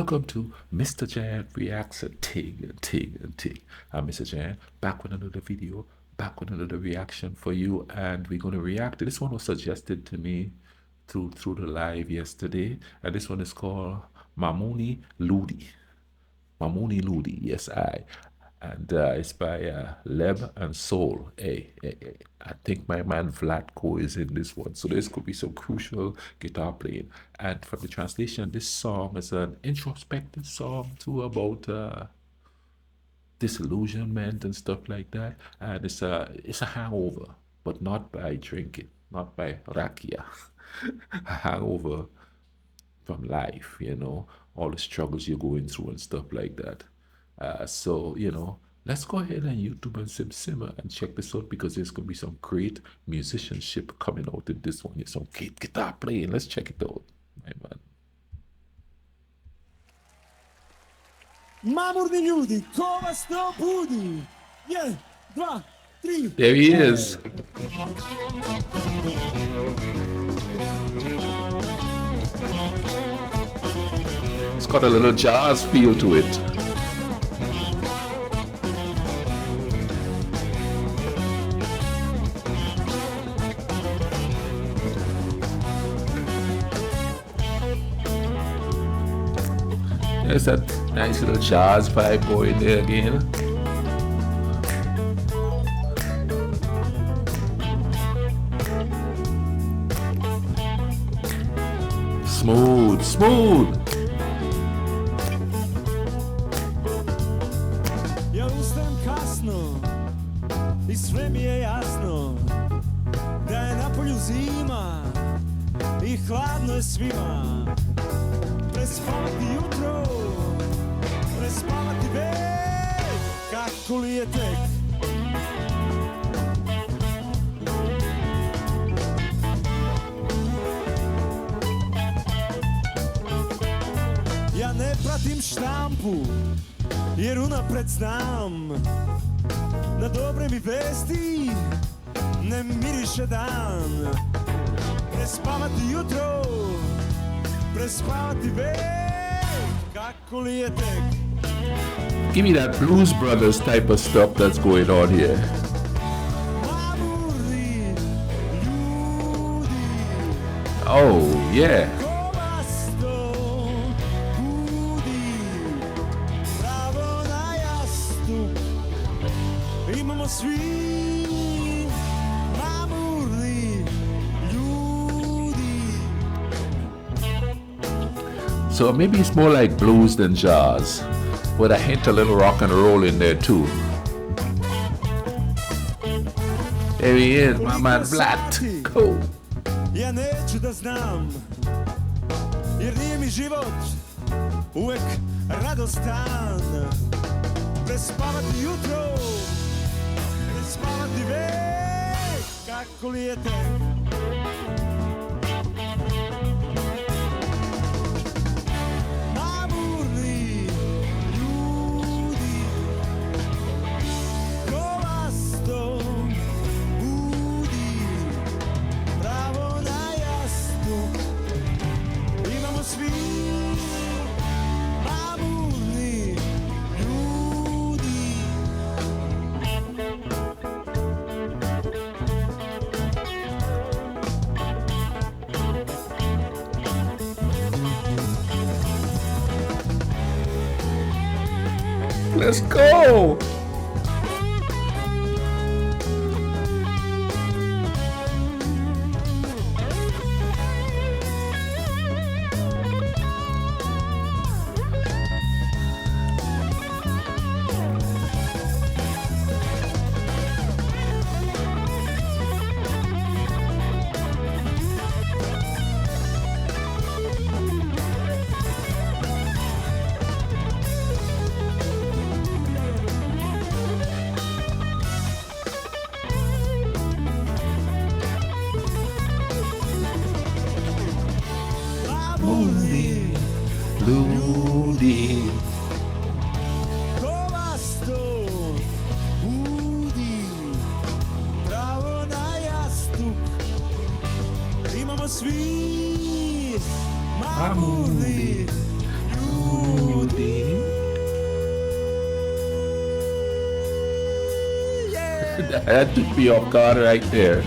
Welcome to Mr. Jan Reacts and Ting. I'm Mr. Jan, back with another video, back with another reaction for you, and we're going to react. This one was suggested to me through the live yesterday, and this one is called Mamurni ljudi. Mamurni ljudi, yes, and it's by LEB and Soul. I think my man Vlatko is in this one, so this could be some crucial guitar playing. And from the translation, this song is an introspective song too, about disillusionment and stuff like that. And it's a hangover, but not by drinking, not by rakia. A hangover from life, all the struggles you're going through and stuff like that. So, let's go ahead and YouTube and simmer and check this out, because there's going to be some great musicianship coming out in this one. There's some great guitar playing. Let's check it out, my man. Mamurni ljudi, ko vas ne obudi? 1, 2, 3. There he is. It's got a little jazz feel to it. There's that nice little jazz vibe going there again. Smooth. Ja ustajem kasno I sve mi je jasno da je napolju zima I hladno je svima. Prespavati jutro, prespavati već, kako li je tek. Ja ne pratim štampu, jer unapred znam na dobre mi vesti ne miriše dan. Prespavati jutro, prespavati već, kako li je tek. Give me that Blues Brothers type of stuff that's going on here. Mamurni ljudi, Oh, yeah. ko vas to budi, pravo na jastuk, imamo svi. Mamurni ljudi. So maybe it's more like blues than jazz, with a hint of little rock and roll in there too. There he is, my man Vlat. Cool. Ja neću da znam, jer nije mi život uvek radostan. Prespavati jutro, prespavati već, kako li je tek. Mamurni ljudi, ko vas to budi, pravo na jastuk, imamo svi. Mamurni ljudi. Let's go. Mamurni ljudi. Ko vas to budi, pravo na jastuk, imamo svi. Mamurni ljudi. That took me off guard right there.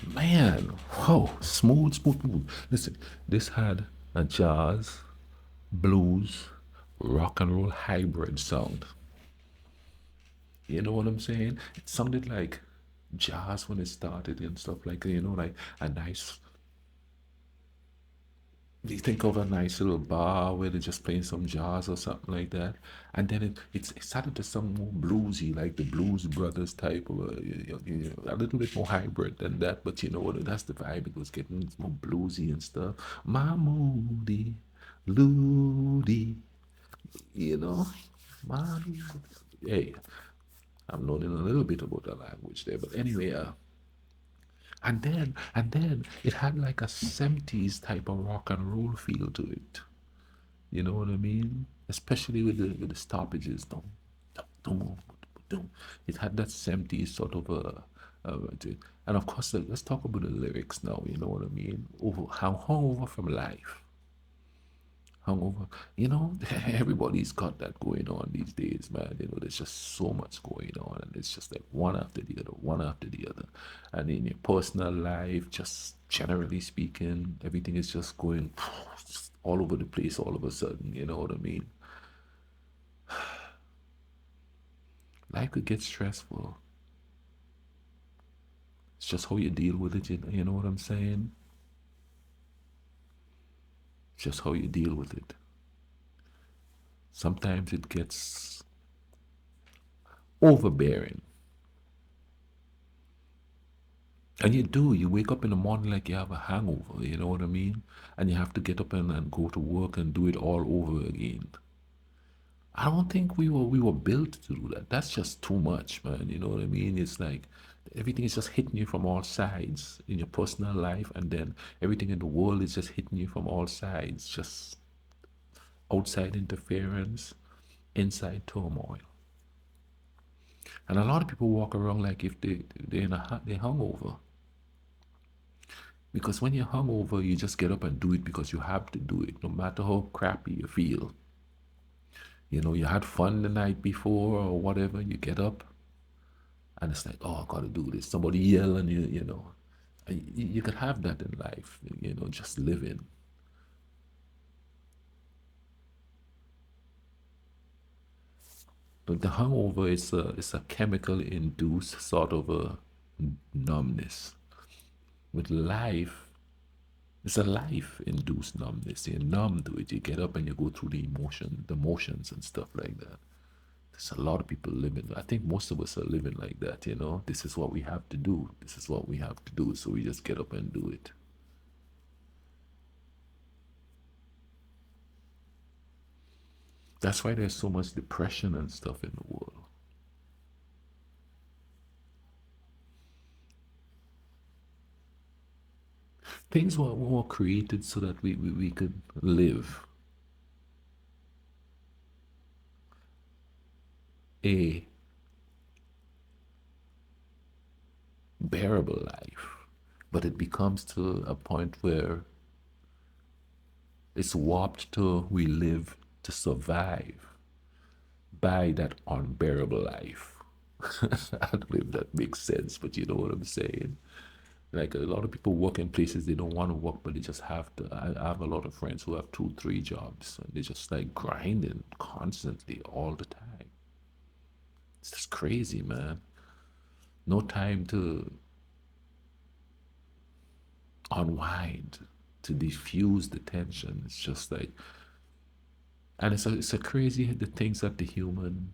Man, whoa, smooth, smooth, smooth. Listen, this had a jazz, blues, rock and roll hybrid sound. You know what I'm saying? It sounded like jazz when it started and stuff like, like a nice, you think of a nice little bar where they're just playing some jazz or something like that. And then it started to sound more bluesy, like the Blues Brothers type of, a little bit more hybrid than that. But you know what? That's the vibe. It was getting more bluesy and stuff. Mamurni ljudi, you know? Mamurni. Hey, I'm learning a little bit about the language there. But anyway, and then it had like a 70s type of rock and roll feel to it. You know what I mean? Especially with the stoppages. Dum, dum, dum, dum. It had that 70s sort of and of course let's talk about the lyrics now, you know what I mean? Over how hungover from life. Hungover. You know, everybody's got that going on these days, man. You know, there's just so much going on, and it's just like one after the other, one after the other. And in your personal life, just generally speaking, everything is just going just all over the place all of a sudden. You know what I mean? Life could get stressful. It's just how you deal with it. You know what I'm saying? It's just how you deal with it. Sometimes it gets overbearing. And you wake up in the morning like you have a hangover, you know what I mean? And you have to get up and go to work and do it all over again. I don't think we were built to do that. That's just too much, man. You know what I mean? It's like everything is just hitting you from all sides in your personal life, and then everything in the world is just hitting you from all sides. Just outside interference, inside turmoil. And a lot of people walk around like if they're hungover. Because when you're hungover, you just get up and do it because you have to do it, no matter how crappy you feel. You know, you had fun the night before or whatever, you get up and it's like, oh, I gotta do this. Somebody yell and you know. You could have that in life, you know, just living. But the hangover is a chemical induced sort of a numbness. With life, it's a life induced numbness. You're numb to it. You get up and you go through the motions and stuff like that. There's a lot of people living. I think most of us are living like that, you know. This is what we have to do. This is what we have to do. So we just get up and do it. That's why there's so much depression and stuff in the world. Things were created so that we could live a bearable life. But it becomes to a point where it's warped to we live to survive by that unbearable life. I don't know if that makes sense, but you know what I'm saying. Like a lot of people work in places they don't want to work, but they just have to. I have a lot of friends who have 2, 3 jobs, and they just like grinding constantly all the time. It's just crazy, man. No time to unwind, to diffuse the tension. It's just like, and it's a crazy the things that the human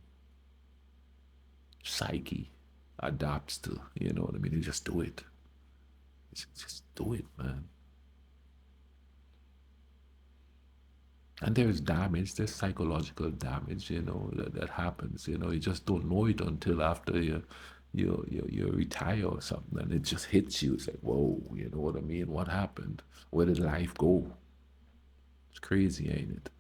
psyche adapts to. You know what I mean? You just do it. Just do it, man. And there's damage, there's psychological damage, that happens. You just don't know it until after you retire or something, and it just hits you. It's like, whoa, you know what I mean? What happened? Where did life go? It's crazy, ain't it?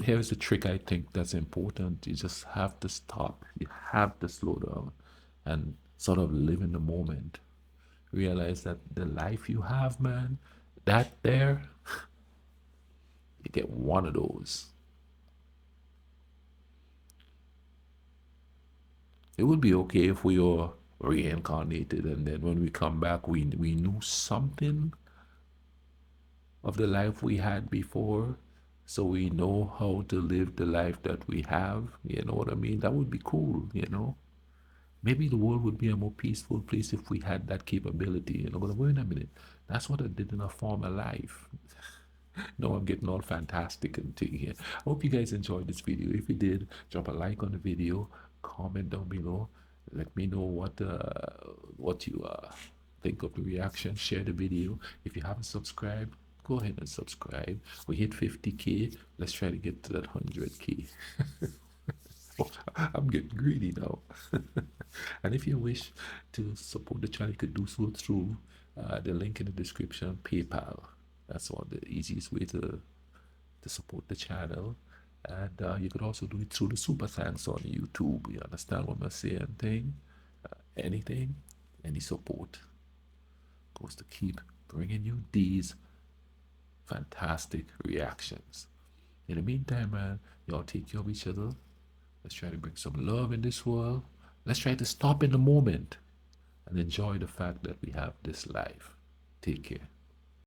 Here's the trick I think that's important. You just have to stop. You have to slow down and sort of live in the moment. Realize that the life you have, man, that there, you get one of those. It would be okay if we were reincarnated and then when we come back, we knew something of the life we had before. So we know how to live the life that we have. You know what I mean? That would be cool. Maybe the world would be a more peaceful place if we had that capability. But wait a minute. That's what I did in a former life. No, I'm getting all fantastic and thing here. I hope you guys enjoyed this video. If you did, drop a like on the video, comment down below. Let me know what you think of the reaction. Share the video. If you haven't subscribed, go ahead and subscribe. We hit 50K. Let's try to get to that 100K. I'm getting greedy now. And if you wish to support the channel, you could do so through the link in the description, PayPal. That's one of the easiest way to support the channel. And you could also do it through the super thanks on YouTube. You understand what I'm saying? Anything, any support goes to keep bringing you these fantastic reactions. In the meantime, man, y'all take care of each other. Let's try to bring some love in this world. Let's try to stop in the moment and enjoy the fact that we have this life. Take care.